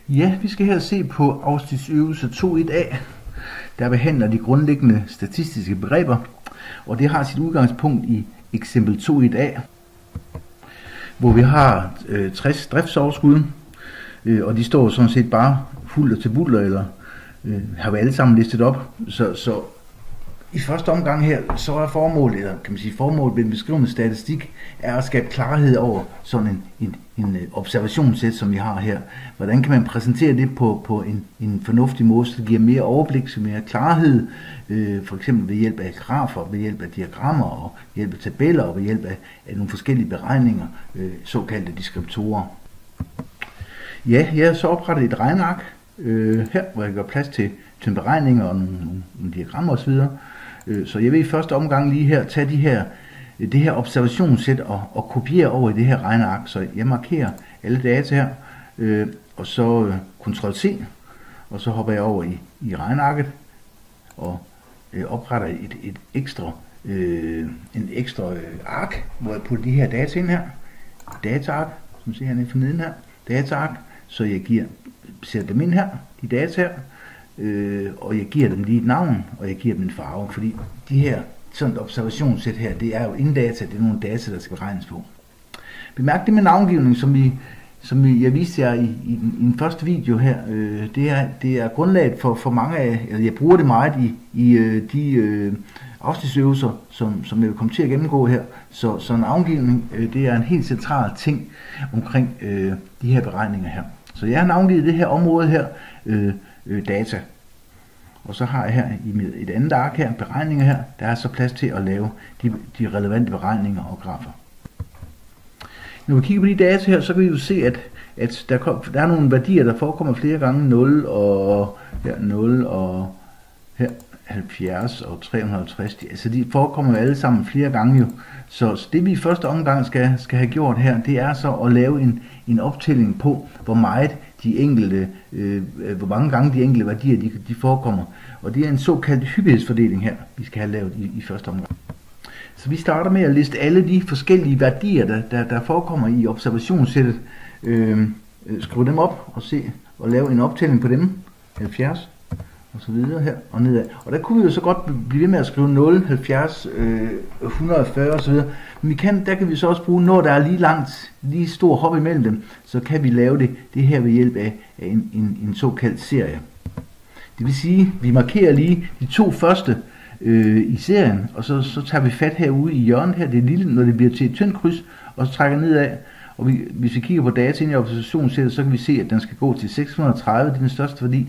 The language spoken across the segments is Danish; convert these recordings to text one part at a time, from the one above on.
Ja, vi skal her se på afsnitsøvelse 2.1a, der behandler de grundlæggende statistiske begreber, og det har sit udgangspunkt i eksempel 2.1a, hvor vi har 60 driftsoverskud, og de står sådan set bare fuldt til buller, eller har vi alle sammen listet op. Så i første omgang her, så er formålet, eller kan man sige formålet ved en beskrivende statistik, er at skabe klarhed over sådan en observationssæt, som vi har her. Hvordan kan man præsentere det på en fornuftig måde, så det giver mere overblik, så mere klarhed, for eksempel ved hjælp af grafer, ved hjælp af diagrammer, og ved hjælp af tabeller, og ved hjælp af nogle forskellige beregninger, såkaldte deskriptorer. Ja, jeg har så oprettet et regneark her, hvor jeg gør plads til beregninger og nogle diagrammer osv. Så jeg vil i første omgang lige her tage det her observationssæt og kopiere over i det her regneark. Så jeg markerer alle data her, og så Ctrl+C, og så hopper jeg over i regnearket og opretter en ekstra ark, hvor jeg putter de her data ind her. Dataark, som ser hernede for neden her. Dataark, så jeg sætter dem ind her, de data her. Og jeg giver dem lige et navn, og jeg giver dem en farve, fordi de her sådan et observationssæt her, det er jo inddata, det er nogle data, der skal regnes på. Bemærk det med navngivning, som jeg viste jer i den første video her, det er grundlaget for mange af, eller jeg bruger det meget i de afsnitsøvelser, som jeg vil komme til at gennemgå her. Så navngivning, det er en helt central ting omkring de her beregninger her. Så jeg har navngivet det her område her, data. Og så har jeg her i et andet ark her, beregninger her, der er så plads til at lave de relevante beregninger og grafer. Når vi kigger på de data her, så kan vi jo se, at der er nogle værdier, der forekommer flere gange, 0 og her 0 og her 70 og 350. Altså de forekommer jo alle sammen flere gange jo. Så det vi i første omgang skal have gjort her, det er så at lave en optælling på, hvor mange gange de enkelte værdier de forekommer. Og det er en såkaldt hyppighedsfordeling her, vi skal have lavet i første omgang. Så vi starter med at liste alle de forskellige værdier, der forekommer i observationssættet. Skrive dem op og lave en optælling på dem. 70 og så videre her og nedad. Og der kunne vi jo så godt blive ved med at skrive 0, 70, 140 og så videre. Men der kan vi så også bruge, når der er lige stor hop imellem dem, så kan vi lave det her ved hjælp af en såkaldt serie. Det vil sige, vi markerer lige de to første i serien, og så tager vi fat herude i hjørnet her, det er lille, når det bliver til et tyndt kryds, og så trækker nedad. Og hvis vi kigger på data ind i observationssættet, så kan vi se, at den skal gå til 630, det er den største værdi.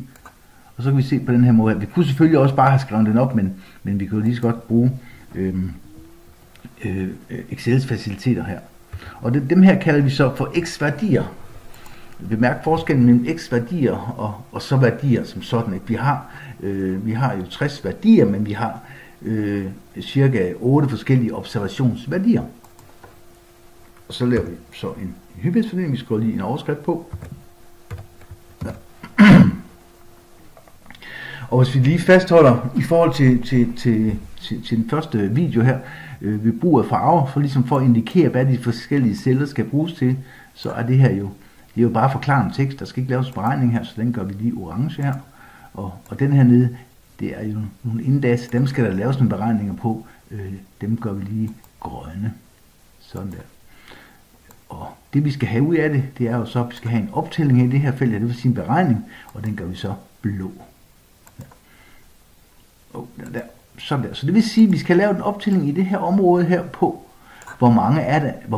Og så kan vi se på den her måde. Vi kunne selvfølgelig også bare have skrevet den op, men vi kan jo lige så godt bruge Excels faciliteter her. Og dem her kalder vi så for x-værdier. Bemærk forskellen mellem x-værdier og så værdier som sådan. Vi har jo 60 værdier, men vi har cirka 8 forskellige observationsværdier. Og så laver vi så en hyppighedsfordeling. Vi skriver lige en overskrift på. Ja. Og hvis vi lige fastholder i forhold til den første video her, ved brug af farver, for at indikere, hvad de forskellige celler skal bruges til, så er det her jo bare forklarende tekst. Der skal ikke laves beregning her, så den gør vi lige orange her. Og den her nede, det er jo nogle inddata, dem skal der laves nogle beregninger på. Dem gør vi lige grønne. Sådan der. Og det vi skal have ud af det er jo så, at vi skal have en optælling i det her felt, det vil sige en beregning, og den gør vi så blå. Der. Sådan der. Så det vil sige, at vi skal lave en optælling i det her område her på, hvor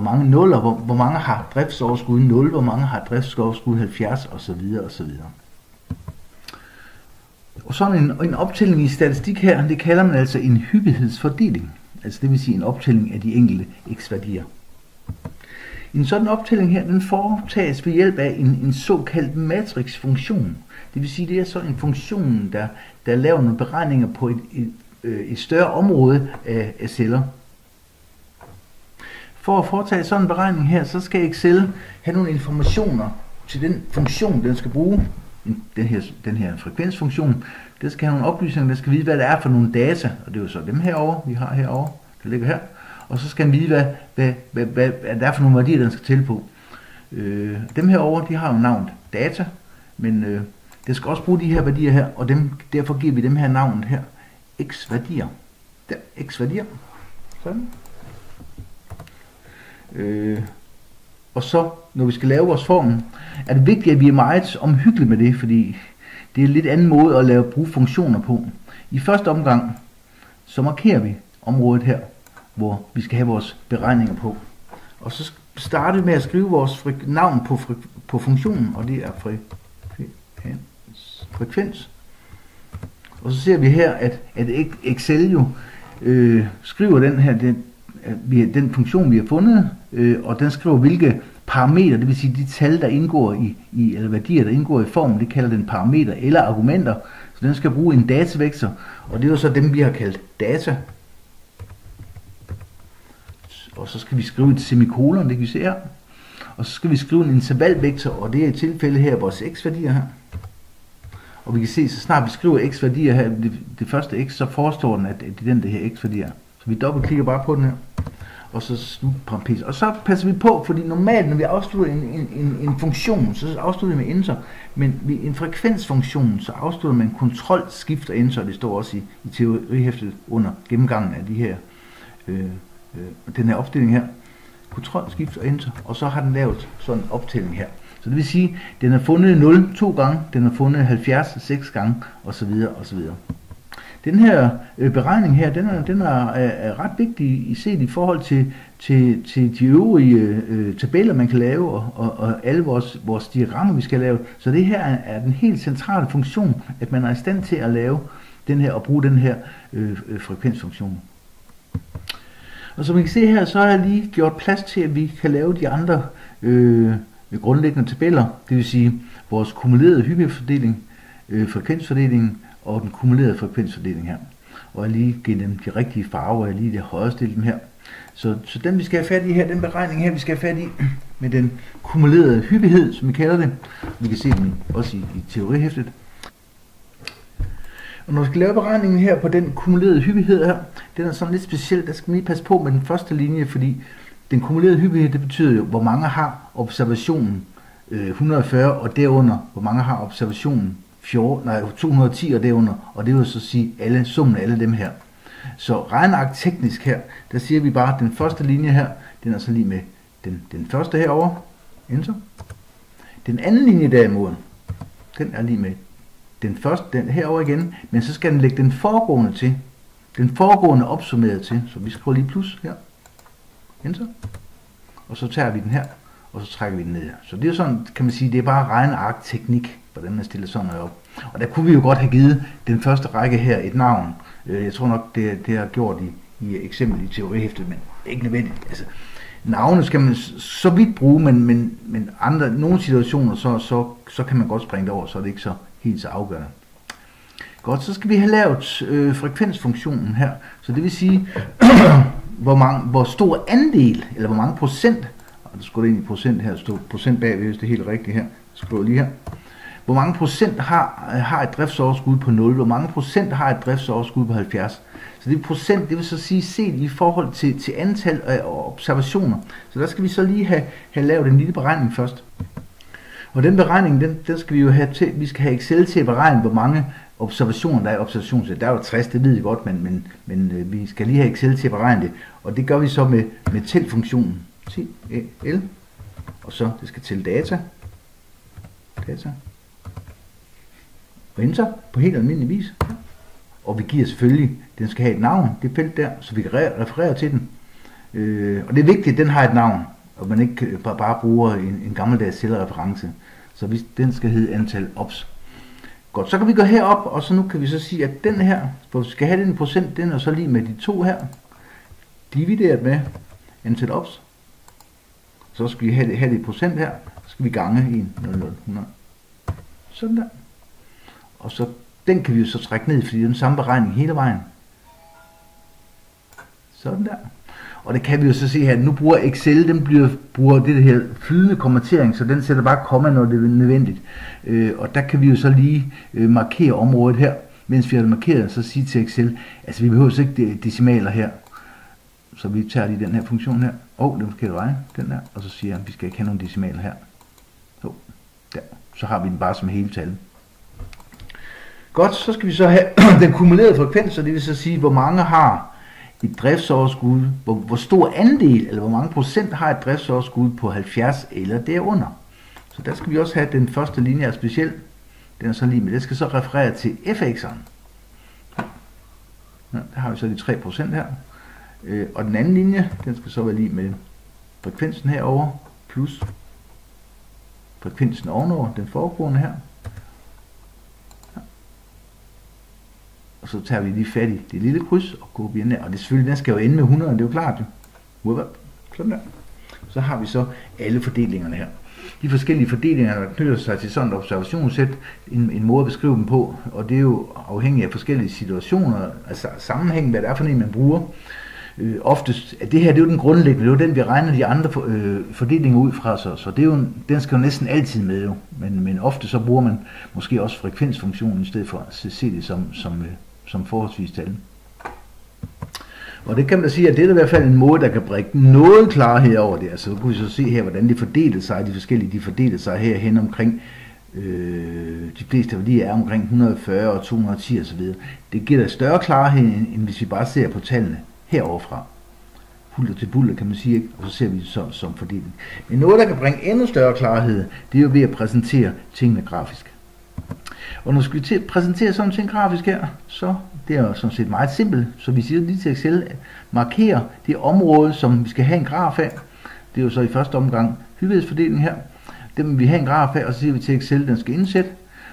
mange nuller, hvor mange har driftsoverskud 0, hvor mange har driftsoverskud 70 osv. osv. Og sådan en optælling i statistik her, det kalder man altså en hyppighedsfordeling. Altså det vil sige en optælling af de enkelte x-værdier. En sådan optælling her, den foretages ved hjælp af en såkaldt matrixfunktion. Det vil sige, det er så en funktion, der laver nogle beregninger på et større område af celler. For at foretage sådan en beregning her, så skal Excel have nogle informationer til den funktion, den skal bruge. Den her frekvensfunktion, der skal have nogle oplysninger, der skal vide, hvad det er for nogle data. Og det er jo så dem herovre, vi har herovre, der ligger her. Og så skal den vide, hvad det er for nogle værdier, den skal til på. Dem herovre, de har jo navnet data. Men det skal også bruge de her værdier her, og derfor giver vi dem her navnet her. X-værdier. Der, X-værdier. Sådan. Og så, når vi skal lave vores formel, er det vigtigt, at vi er meget omhyggelige med det, fordi det er en lidt anden måde at bruge funktioner på. I første omgang, så markerer vi området her, hvor vi skal have vores beregninger på. Og så starter vi med at skrive vores navn på funktionen, og det er frekvens. Og så ser vi her, at Excel jo skriver den her, den funktion, vi har fundet, og den skriver, hvilke parametre, det vil sige de tal, der indgår eller værdier, der indgår i formen, det kalder den parametre eller argumenter. Så den skal bruge en datavektor, og det er jo så dem, vi har kaldt data. Og så skal vi skrive et semikolon, det kan vi se her. Og så skal vi skrive en intervalvektor, og det er i tilfælde her vores x-værdier her. Og vi kan se, så snart vi skriver x-værdier her, det første x, så forestår den, at det er den, der her x-værdier. Så vi dobbeltklikker bare på den her, og så slutparentes. Og så passer vi på, fordi normalt, når vi afslutter en funktion, så afslutter vi med enter. Men ved en frekvensfunktion, så afslutter man kontrol, skift og enter. Det står også i teorihæftet under gennemgangen af de her, den her opstilling her. Kontrol, skift og enter. Og så har den lavet sådan en optælling her. Så det vil sige, at den har fundet 0 2 gange, den har fundet 70 6 gange, osv. osv. Den her beregning her, den er ret vigtig set i forhold til de øvrige tabeller, man kan lave, og alle vores diagrammer, vi skal lave. Så det her er den helt centrale funktion, at man er i stand til at lave den her og bruge den her frekvensfunktion. Og som I kan se her, så har jeg lige gjort plads til, at vi kan lave de andre grundlæggende tabeller, det vil sige vores kumulerede hyppighedsfordeling, frekvensfordelingen og den kumulerede frekvensfordeling her. Og jeg lige giver dem de rigtige farver, jeg lige det højre stille dem her. Så den vi skal have fat i her, den beregning her, vi skal have fat i med den kumulerede hyppighed, som vi kalder det. Vi kan se den også i teorihæftet. Og når vi skal lave beregningen her på den kumulerede hyppighed her, den er sådan lidt speciel. Der skal man lige passe på med den første linje, fordi den kumulerede hyppighed, det betyder jo, hvor mange har observationen 140 og derunder, hvor mange har observationen 210 og derunder, og det vil så sige summen af alle dem her. Så regneark teknisk her, der siger vi bare, at den første linje her, den er så lige med den første herovre, enter. Den anden linje derimod, den er lige med den første, den herover igen, men så skal den lægge den foregående til, den foregående opsummeret til, så vi skriver lige plus her, enter, og så tager vi den her, og så trækker vi den ned her. Så det er sådan, kan man sige, det er bare regneark teknik, hvordan man stiller sådan noget op. Og der kunne vi jo godt have givet den første række her et navn. Jeg tror nok, det har gjort i eksempel i teorihæftet, men ikke nødvendigt. Altså, navne skal man så vidt bruge, men nogle situationer, så kan man godt springe det over, så er det ikke så helt så afgørende. Godt, så skal vi have lavet frekvensfunktionen her. Så det vil sige, hvor stor andel, eller hvor mange procent, og der skulle ind i procent her, stå procent bagved, hvis det er helt rigtigt her, skriver lige her. Hvor mange procent har et driftsoverskud på 0, hvor mange procent har et driftsoverskud på 70. Så det procent, det vil så sige set i forhold til antal af observationer. Så der skal vi så lige have lavet en lille beregning først. Og den beregning, den skal vi jo have til, vi skal have Excel til at beregne, hvor mange observationer der er i observationssæt. Der er jo 60, det ved jeg godt, men vi skal lige have Excel til at beregne det. Og det gør vi så med tæl-funktionen. L, og så det skal tælle data. Og enter på helt almindelig vis. Og vi giver selvfølgelig, den skal have et navn, det felt der, så vi kan referere til den. Og det er vigtigt, at den har et navn, og man ikke bare bruger en gammeldags cellereference. Så den skal hedde antal ops. Godt, så kan vi gå herop, og så nu kan vi så sige, at den her, hvor vi skal have den procent, den er så lige med de to her, divideret med antal ops. Så skal vi have det i procent her, så skal vi gange i 0,000. Sådan der. Og så den kan vi jo så trække ned, fordi det er den samme beregning hele vejen. Sådan der. Og det kan vi jo så se her, nu bruger Excel, den bruger det her flydende konvertering, så den sætter bare komma, når det er nødvendigt. Og der kan vi jo så lige markere området her, mens vi har markeret, så sige til Excel, altså vi behøver ikke decimaler her. Så vi tager lige den her funktion her, den forkerte vej, den der, og så siger jeg, at vi skal ikke have nogen decimaler her. Der. så har vi den bare som hele tal. Godt, så skal vi så have den kumulerede frekvens, og det vil så sige, hvor mange har et driftsoverskud, hvor stor andel, eller hvor mange procent har et driftsoverskud på 70 eller derunder. Så der skal vi også have den første linje er speciel, den er så lige med, det skal så referere til fx'eren. Ja, der har vi så de 3% her. Og den anden linje, den skal så være lige med frekvensen herover plus frekvensen ovenover, den foregående her. Ja. Og så tager vi lige fat i det lille kryds og kopierer ned. Og det selvfølgelig, den skal jo ende med 100, det er jo klart. Sådan der. Så har vi så alle fordelingerne her. De forskellige fordelinger, der knytter sig til sådan et observationssæt, en måde at beskrive dem på, og det er jo afhængigt af forskellige situationer, altså sammenhængen, hvad det er for en, man bruger. Oftest, at det her, det er jo den grundlæggende, det er jo den, vi regner de andre fordelinger ud fra, så det er jo, den skal jo næsten altid med jo, men ofte så bruger man måske også frekvensfunktionen, i stedet for at se det som forholdsvis tal. Og det kan man da sige, at det er i hvert fald en måde, der kan bringe noget klarhed over det. Altså, så kunne vi så se her, hvordan det fordelte sig, de forskellige, de fordelte sig herhen omkring, de fleste værdier er omkring 140 og 210 osv. Det giver da større klarhed, end hvis vi bare ser på tallene heroverfra. Bulter til bulter, kan man sige, ikke? Og så ser vi det som fordeling. Men noget, der kan bringe endnu større klarhed, det er jo ved at præsentere tingene grafisk. Og når vi skal præsentere sådan ting grafisk her, så det er jo sådan set meget simpelt. Så vi siger lige til Excel, markere det område, som vi skal have en graf af. Det er jo så i første omgang hyppighedsfordelingen her. Det vil vi have en graf af, og så siger vi til Excel, den skal indsætte.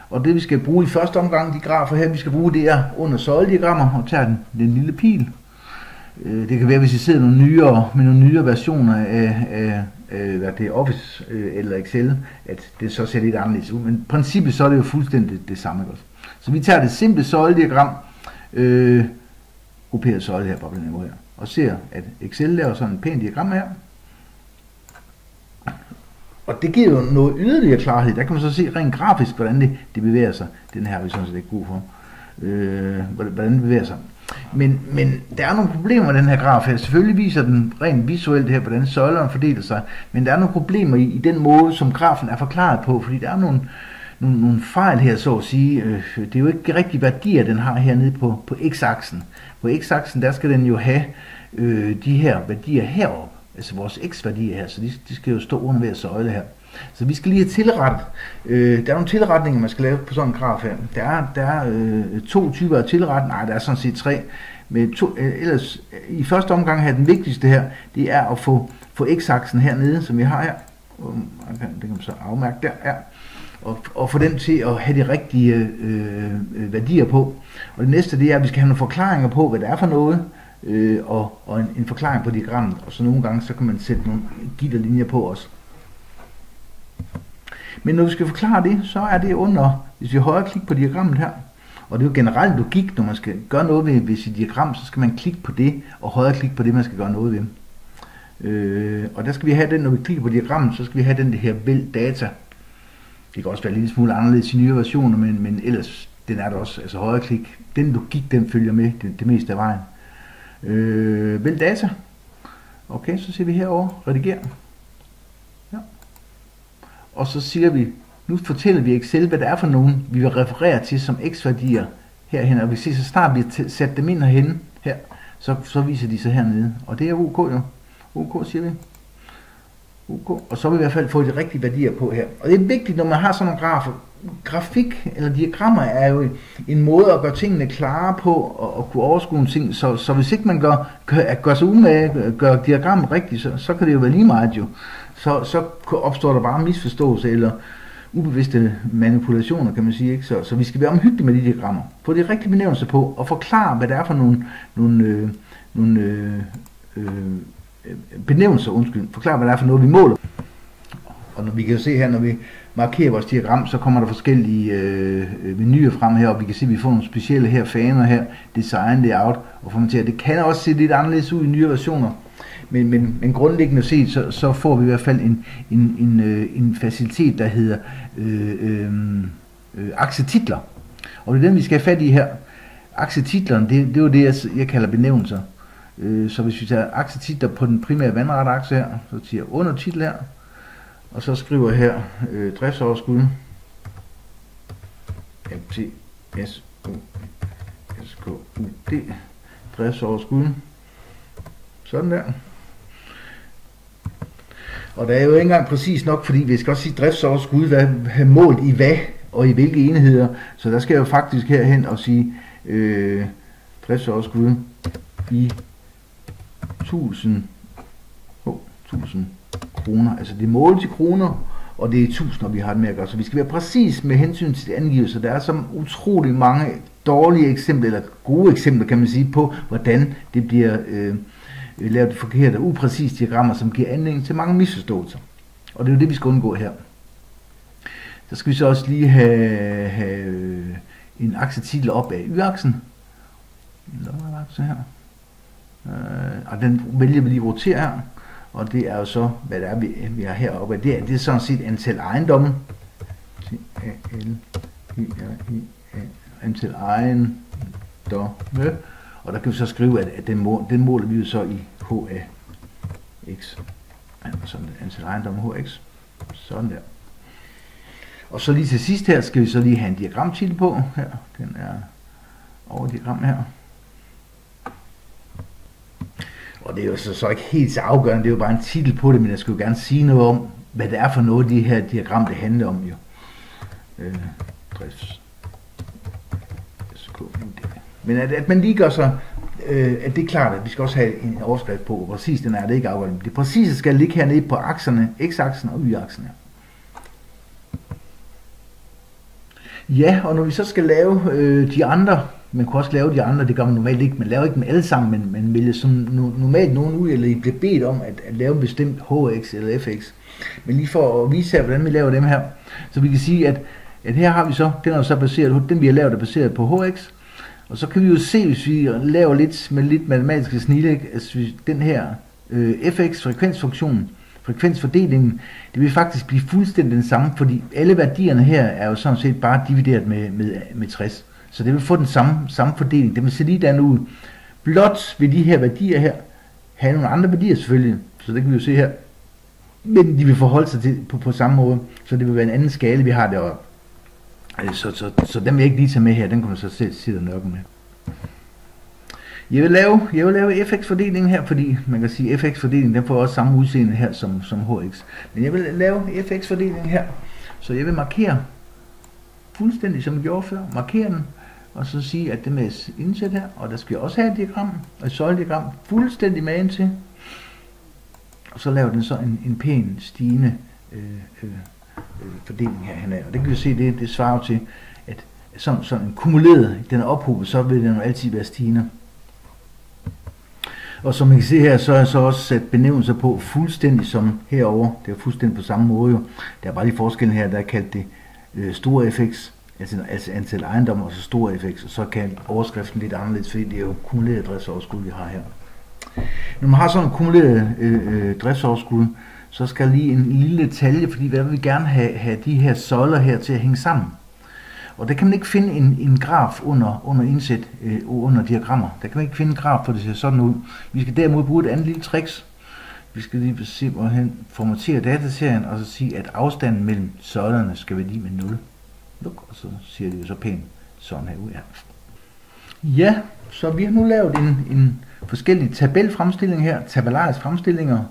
Og det vi skal bruge i første omgang, de grafer her, vi skal bruge, det er under søjlediagrammer, og tager den lille pil. Det kan være, hvis I sidder med nogle nyere versioner af det er Office eller Excel, at det så ser lidt anderledes ud. Men i princippet så er det jo fuldstændig det samme. Så vi tager det simple søjlediagram, grupperet søjle her på den måde her, og ser, at Excel laver sådan en pæn diagram her. Og det giver jo noget yderligere klarhed. Der kan man så se rent grafisk, hvordan det bevæger sig. Den her er vi sådan set ikke god for. Hvordan det bevæger sig. Men der er nogle problemer med den her graf her. Selvfølgelig viser den rent visuelt her, hvordan søjlerne fordeler sig. Men der er nogle problemer i den måde, som grafen er forklaret på. Fordi der er nogle fejl her, så at sige. Det er jo ikke rigtige værdier, den har hernede på x-aksen. På x-aksen, der skal den jo have de her værdier heroppe. Altså vores x-værdier her. Så de skal jo stå under hver søjle her. Så vi skal lige have tilrettet. Der er nogle tilretninger, man skal lave på sådan en graf her. Der er 2 typer af tilretning. Nej, der er sådan set 3. Men ellers, i første omgang her, den vigtigste her, det er at få x-aksen hernede, som vi har her. Det kan man så afmærke der. Ja. Og få dem til at have de rigtige værdier på. Og det næste, det er, at vi skal have nogle forklaringer på, hvad det er for noget. Og en forklaring på diagrammet. Og så nogle gange, så kan man sætte nogle gitterlinjer på os. Men når vi skal forklare det, så er det under, hvis vi højre klik på diagrammet her, og det er jo generelt logik, når man skal gøre noget ved sit diagram, så skal man klikke på det, og højre klik på det, man skal gøre noget ved. Og der skal vi have den, når vi klikker på diagrammet, så skal vi have den her vælg data. Det kan også være en lille smule anderledes i nye versioner, men ellers, den er der også, altså højre klik. Den logik, den følger med det meste af vejen. Vælg data. Okay, så ser vi herover rediger. Og så siger vi, nu fortæller vi Excel, hvad det er for nogen, vi vil referere til som x-værdier herhen. Og vi ser, så snart vi har sat dem ind herhen, her, så viser de sig hernede. Og det er OK jo. OK siger vi. OK. Og så vil vi i hvert fald få de rigtige værdier på her. Og det er vigtigt, når man har sådan nogle grafer. Grafik eller diagrammer er jo en måde at gøre tingene klare på og kunne overskue nogle ting. Så hvis ikke man gør sig umage, gør diagrammet rigtigt, så kan det jo være lige meget jo. Så opstår der bare misforståelse eller ubevidste manipulationer, kan man sige. Ikke? Så vi skal være omhyggelige med de diagrammer. Få de rigtige benævnelser på og forklare, hvad det er for nogle benævnelser, forklare, hvad det er for noget, vi måler. Og når vi kan se her, når vi markerer vores diagram, så kommer der forskellige menuer frem her, og vi kan se, at vi får nogle specielle her faner her, design, layout og formatere. Det kan også se lidt anderledes ud i nye versioner, men grundlæggende set, så får vi i hvert fald en facilitet, der hedder aksetitler. Og det er den, vi skal have fat i her. Aksetitlerne, det er jo det, jeg kalder benævnelser. Så hvis vi tager aksetitler på den primære vandrette akse her, så siger jeg under titel her, og så skriver jeg her driftsoverskud. TSOSKUD, driftsoverskud. Sådan der. Og der er jo ikke engang præcis nok, fordi vi skal også sige driftsoverskud, hvad målt i hvad og i hvilke enheder. Så der skal jeg jo faktisk herhen og sige driftsoverskud i 1000 kroner. Altså det er målt i kroner, og det er 1000, vi har det med at gøre. Så vi skal være præcis med hensyn til angivelser. Der er så utrolig mange dårlige eksempler, eller gode eksempler, kan man sige, på, hvordan det bliver lavet forkerte og upræcise diagrammer, som giver anledning til mange misforståelser. Og det er jo det, vi skal undgå her. Så skal vi så også lige have en aksetitel op af y-aksen. Så her. Og den vælger vi lige at rotere her. Og det er jo så, hvad det er, vi har heroppe. Det er sådan set antal ejendomme. Antal ejendomme. Og der kan vi så skrive, at den måler vi jo så i h af x. Sådan antal ejendomme hx. Sådan der. Og så lige til sidst her, skal vi så lige have en diagramtitel på. Her, den er over diagrammet her. Og det er jo så ikke helt så afgørende, det er jo bare en titel på det, men jeg skulle jo gerne sige noget om, hvad det er for noget, de her diagram, det handler om jo. Men at man lige gør så, at det er klart, at vi skal også have en overskrift på, hvor præcis den er, det er ikke afgørende. Det præcise skal ligge hernede på akserne, x-aksen og y-aksen her. Ja, og når vi så skal lave de andre, man kunne også lave de andre, det gør man normalt ikke, man laver ikke dem alle sammen, men man vælger som normalt nogen ud, eller I bliver bedt om at lave en bestemt hx eller fx. Men lige for at vise her, hvordan vi laver dem her, så vi kan sige, at her har vi så, den er så baseret, den vi har lavet er baseret på hx, og så kan vi jo se, hvis vi laver lidt med lidt matematiske snille, altså den her fx, frekvensfunktionen, frekvensfordelingen, det vil faktisk blive fuldstændig den samme, fordi alle værdierne her er jo sådan set bare divideret med 60. Så det vil få den samme fordeling. Det vil se lige ud. Blot ved de her værdier her, have nogle andre værdier selvfølgelig, så det kan vi jo se her. Men de vil forholde sig til på samme måde, så det vil være en anden skala, vi har deroppe. Så den vil jeg ikke lige tage med her, den kan man så sætte og nørke med. Jeg vil lave fx-fordelingen her, fordi man kan sige, at fx-fordelingen den får også samme udseende her som hx. Men jeg vil lave fx-fordelingen her, så jeg vil markere fuldstændig som jeg gjorde før, markere den, og så sige, at det med indsæt her, og der skal jeg også have et diagram, og et søjlediagram, fuldstændig magen til, og så laver den så en pæn stigende fordeling herhen af. Og det kan vi se, det svarer til, at sådan en kumuleret, den er ophobet, så vil den jo altid være stigende. Og som I kan se her, så er jeg så også sat benævnelser på fuldstændig som herover. Det er fuldstændig på samme måde jo. Der er bare lige forskellen her, der er kaldt det store fx, altså antal ejendommer, og så store fx, og så kan overskriften lidt anderledes, fordi det er jo kumuleret driftsoverskud, vi har her. Når man har sådan en kumuleret driftsoverskud, så skal lige en lille detalje, fordi hvad vil vi gerne have de her søjler her til at hænge sammen. Og der kan man ikke finde en graf under indsæt, under diagrammer. Der kan man ikke finde en graf, for det ser sådan ud. Vi skal derimod bruge et andet lille tricks. Vi skal lige se, hvorhen formatere dataserien, og så sige, at afstanden mellem søjlerne skal være lige med 0. Luk, og så ser det jo så pænt sådan her ud her. Ja, så vi har nu lavet en forskellig tabelfremstilling her, tabellariske fremstillinger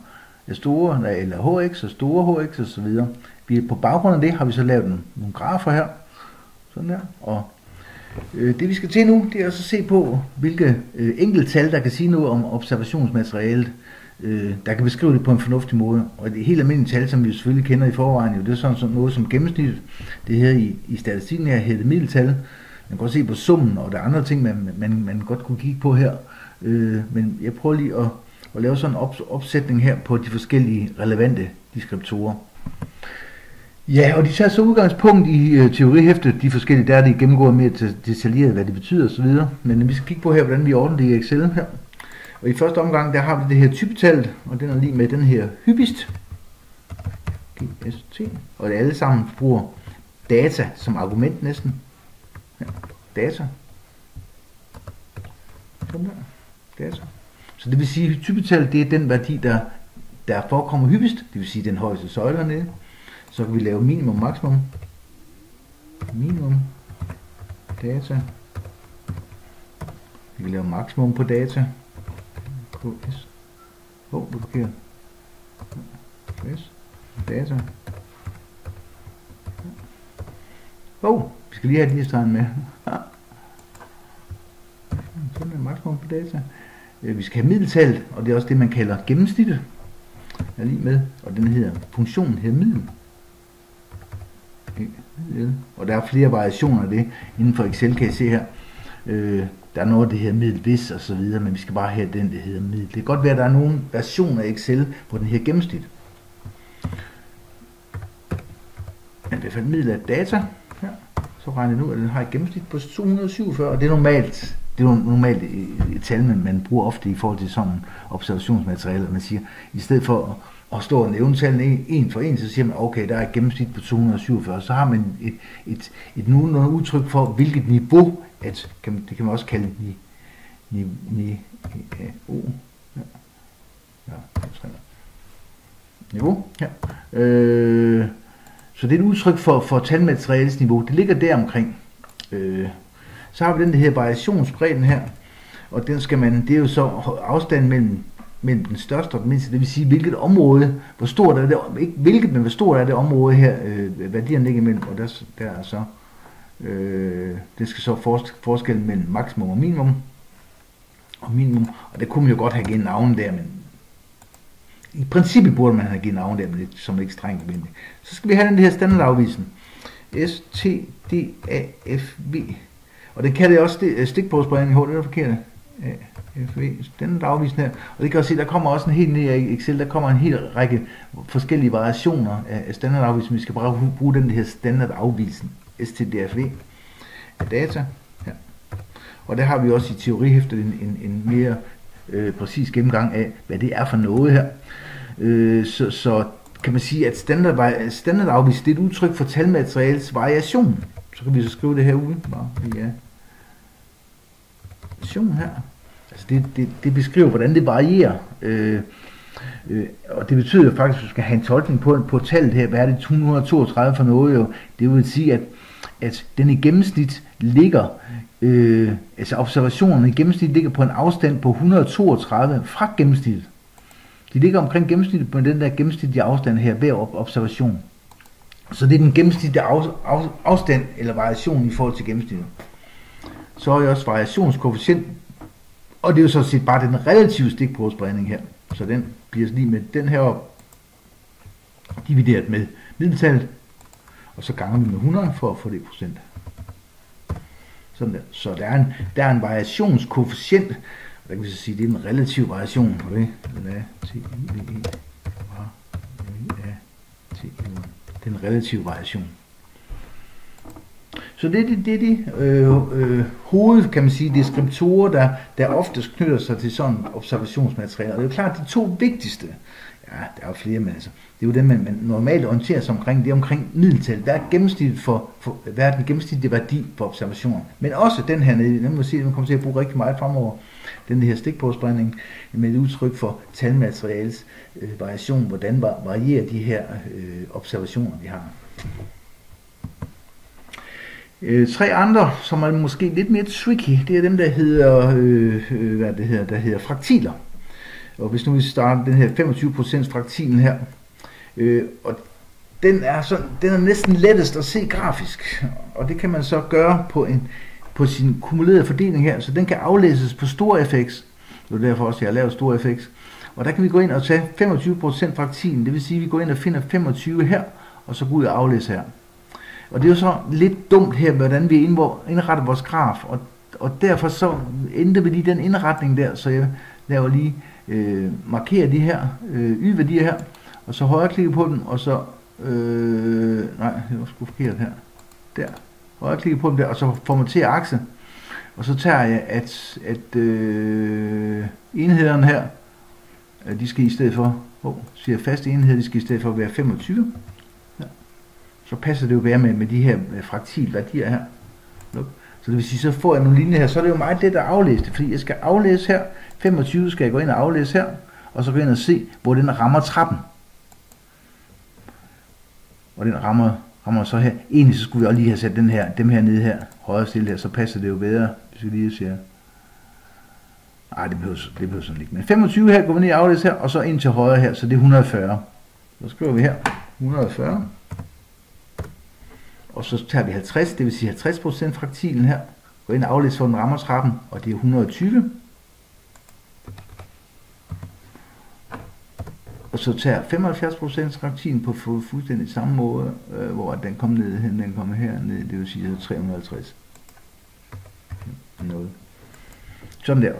af store, eller hx og store hx og så videre. På baggrund af det har vi så lavet nogle grafer her, sådan der, og det vi skal til nu, det er at se på, hvilke enkelttal, der kan sige noget om observationsmaterialet, der kan beskrive det på en fornuftig måde. Og det helt almindelige tal, som vi selvfølgelig kender i forvejen, jo, det er sådan noget som gennemsnit. Det her i statistikken her hedder det middeltal. Man kan godt se på summen, og der er andre ting, man godt kunne kigge på her. Men jeg prøver lige at lave sådan en opsætning her på de forskellige relevante deskriptorer. Ja, og de tager så udgangspunkt i teorihæftet, de forskellige, der er de gennemgået mere detaljeret, hvad det betyder osv. Men vi skal kigge på her, hvordan vi ordner det i Excel her. Og i første omgang, der har vi det her typetal, og den er lige med den her hyppigst. GST. Og det alle sammen bruger data som argument næsten. Ja, data. Sådan der. Data. Så det vil sige, at typetal, det er den værdi, der forekommer hyppigst. Det vil sige, den højeste søjle hernede. Så kan vi lave minimum, maksimum. Minimum. data. Vi kan lave maksimum på data. KS. Det er forkert. KS. Data. Vi skal lige have lighedstegn med. Sådan er maksimum på data. Vi skal have middeltallet, og det er også det, man kalder gennemsnittet. Jeg er lige med, og den hedder, funktionen hedder middel. Og der er flere variationer af det. Inden for Excel kan I se her. Der er noget, der hedder middel hvis og så videre, men vi skal bare have den, der hedder middel. Det kan godt være, at der er nogle versioner af Excel, hvor den her gennemsnit. Men vi fandt middel af data. Ja. Så regner jeg nu, at den har et gennemsnit på 247, og det er normalt. Det er normalt et tal, man bruger ofte i forhold til sådan observationsmateriale. Man siger, i stedet for at stå og nævne tallene en for en, så siger man, okay, der er et gennemsnit på 247. Så har man et nogenlunde udtryk for, hvilket niveau, det kan man også kalde niveau. Ja. Så det er et udtryk for talmaterialets niveau. Det ligger der omkring. Så har vi den her variationsbredden her, og den skal det er jo så afstanden mellem den største og den mindste, det vil sige, hvilket område, hvor stort er det, ikke hvilket, men hvor stort er det område her, værdierne ligger imellem, og der er så, det skal så forskellen mellem maksimum og minimum, og det kunne man jo godt have givet navn der, men i princippet burde man have givet navn der, men som ikke strengt nødvendigt. Så skal vi have den her standardafvisen, STDAFV. Og det kalder jeg også stikprøvespredning. Det er forkert. Den afvisen her. Og det kan også se, der kommer også en helt ned i Excel, der kommer en hel række forskellige variationer af standardafvisen. Vi skal bare bruge den her standardafvisen, STDAFV, af data. Ja. Og der har vi også i teorihæftet en mere præcis gennemgang af, hvad det er for noget her. Så kan man sige, at standardafvisen, det er et udtryk for talmaterialets variation. Så kan vi så skrive det herude. Variation her. Altså det beskriver, hvordan det varierer. Og det betyder jo faktisk, at du skal have en tolkning på tallet her. Hvad er det 232 for noget? Jo? Det vil sige, at den i gennemsnit ligger, altså observationerne i gennemsnit ligger på en afstand på 132 fra gennemsnittet. De ligger omkring gennemsnittet på den der gennemsnitlige afstand her, hver observation. Så det er den gennemsnitlige afstand eller variation i forhold til gennemsnittet. Så er jo også variationskoefficient, og det er jo så set bare den relative stikprøvespredning her. Så den bliver lige med den her op, divideret med middeltallet, og så ganger vi med 100 for at få det i procent. Sådan der. Så der er en variationskoefficient, der kan vi så sige, det er en relativ variation på det. Den relative variation. Så det er de hoved, kan man sige, deskriptorer, der oftest knytter sig til sådan observationsmateriale. Og det er jo klart, de to vigtigste, ja, der er jo flere, men altså, det er jo dem, man normalt orienterer sig omkring, det er omkring middeltal. Hvad er gennemsnittet hvad er den gennemsnitlige værdi for observationer? Men også den her nede, den må sige, man kommer til at bruge rigtig meget fremover, den her stikprøvespredning med et udtryk for talmaterialets variation, hvordan varierer de her observationer, vi har. Tre andre, som er måske lidt mere tricky, det er dem, der hedder, fraktiler. Og hvis nu vi starter den her 25% fraktilen her, og den er næsten lettest at se grafisk, og det kan man så gøre på sin kumulerede fordeling her, så den kan aflæses på StorFX. Det er derfor også, jeg har lavet StorFX. Og der kan vi gå ind og tage 25% fraktilen, det vil sige, at vi går ind og finder 25 her, og så går ud og aflæse her. Og det er jo så lidt dumt her, hvordan vi indretter vores graf, og derfor så endte vi lige den indretning der, så jeg laver lige markerer de her y-værdier her, og så højreklikker på dem, og så, nej, det var sgu forkert her, der, højreklikker på dem der, og så formaterer akse, og så tager jeg, at enhederne her, de skal i stedet for, siger faste enheder, de skal i stedet for være 25, så passer det jo være med de her fraktilværdier her. Så det vil sige, så får jeg nogle linjer her, så er det jo meget let at aflæse det, fordi jeg skal aflæse her, 25 skal jeg gå ind og aflæse her, og så gå ind og se, hvor den rammer trappen. Og den rammer så her. Egentlig så skulle vi også lige have sat dem her nede her højre stillet her, så passer det jo bedre, hvis vi lige siger. Nej, det behøver sådan ikke. Men 25 her går vi ned i aflæs her, og så ind til højre her, så det er 140. Så skriver vi her 140. Og så tager vi 50, det vil sige 50% fraktilen her. Går ind og aflæs for den rammer trappen, og det er 120. Og så tager 75% fraktilen på fuldstændig samme måde, hvor den kommer ned hen, den kommer her ned, det vil sige 350. Noget. Sådan der.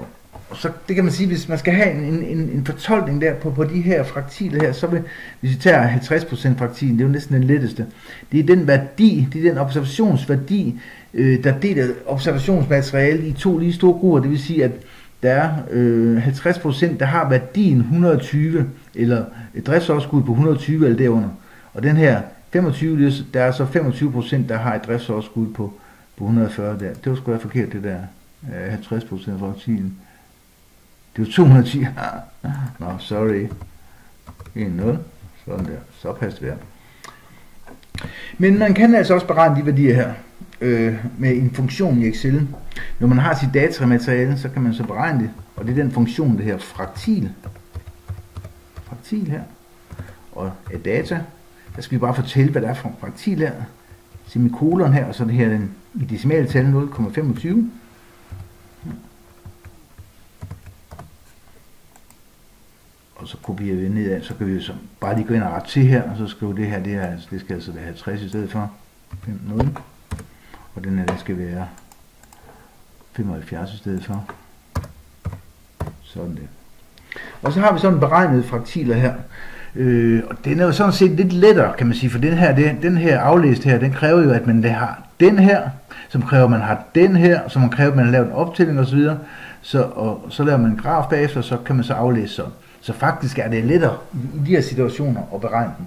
Og så det kan man sige, hvis man skal have en fortolkning der på de her fraktiler her, så vil, hvis vi tager 50% fraktilen, det er jo næsten den letteste. Det er den værdi, det er den observationsværdi, der deler observationsmateriale i to lige store grupper. Det vil sige, at der er 50%, der har værdien 120, eller et driftsoverskud på 120 eller derunder. Og den her 25, der er så 25%, der har et driftsoverskud på 140 der. Det var sgu da forkert, det der 50% fraktilen. Det er 210. Nå, sorry. 1-0. Sådan der. Så passer det her. Men man kan altså også beregne de værdier her med en funktion i Excel. Når man har sit datamateriale, så kan man så beregne det. Og det er den funktion, det her fraktil. Fraktil her. Og af data. Der skal vi bare fortælle, hvad der er for en fraktil her. Semikolon her, og så det her den, i decimale tal 0,25. Og så kopierer vi nedad, så kan vi så bare lige gå ind og rette til her, og så skrive det her, det skal altså være 50 i stedet for 5,0. Og den her, der skal være 75 i stedet for. Sådan det. Og så har vi sådan beregnet fraktiler her. Og den er jo sådan set lidt lettere, kan man sige, for den her aflæst her, den kræver jo, at man har den her, som kræver, at man har den her, som kræver, at man har lavet en optælling osv. Så laver man en graf bagefter, så kan man så aflæse sådan. Så faktisk er det lettere i de her situationer at beregne den.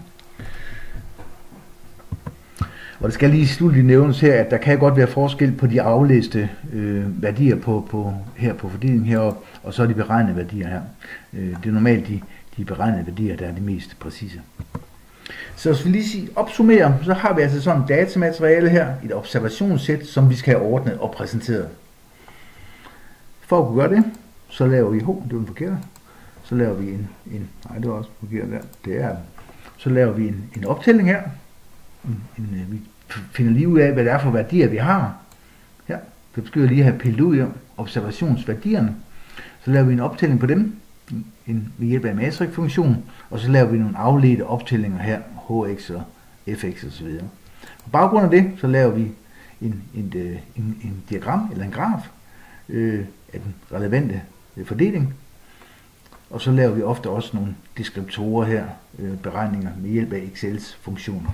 Og det skal lige slutligt nævnes her, at der kan godt være forskel på de aflæste værdier her på fordelingen heroppe, og så de beregnede værdier her. Det er normalt de beregnede værdier, der er de mest præcise. Så hvis vi lige opsummerer, så har vi altså sådan et datamateriale her, et observationssæt, som vi skal have ordnet og præsenteret. For at kunne gøre det, så laver vi, det var den forkerte. Så laver vi nej, det var også forkert der, det er, så laver vi en optælling her, vi finder lige ud af, hvad det er for værdier, vi har. Her, så skal vi lige have pillet ud af observationsværdierne, så laver vi en optælling på dem, ved hjælp af en matrixfunktion, og så laver vi nogle afledte optællinger her, hx og fx osv. På baggrund af det, så laver vi en diagram eller en graf af den relevante fordeling, og så laver vi ofte også nogle deskriptorer her, beregninger med hjælp af Excels funktioner.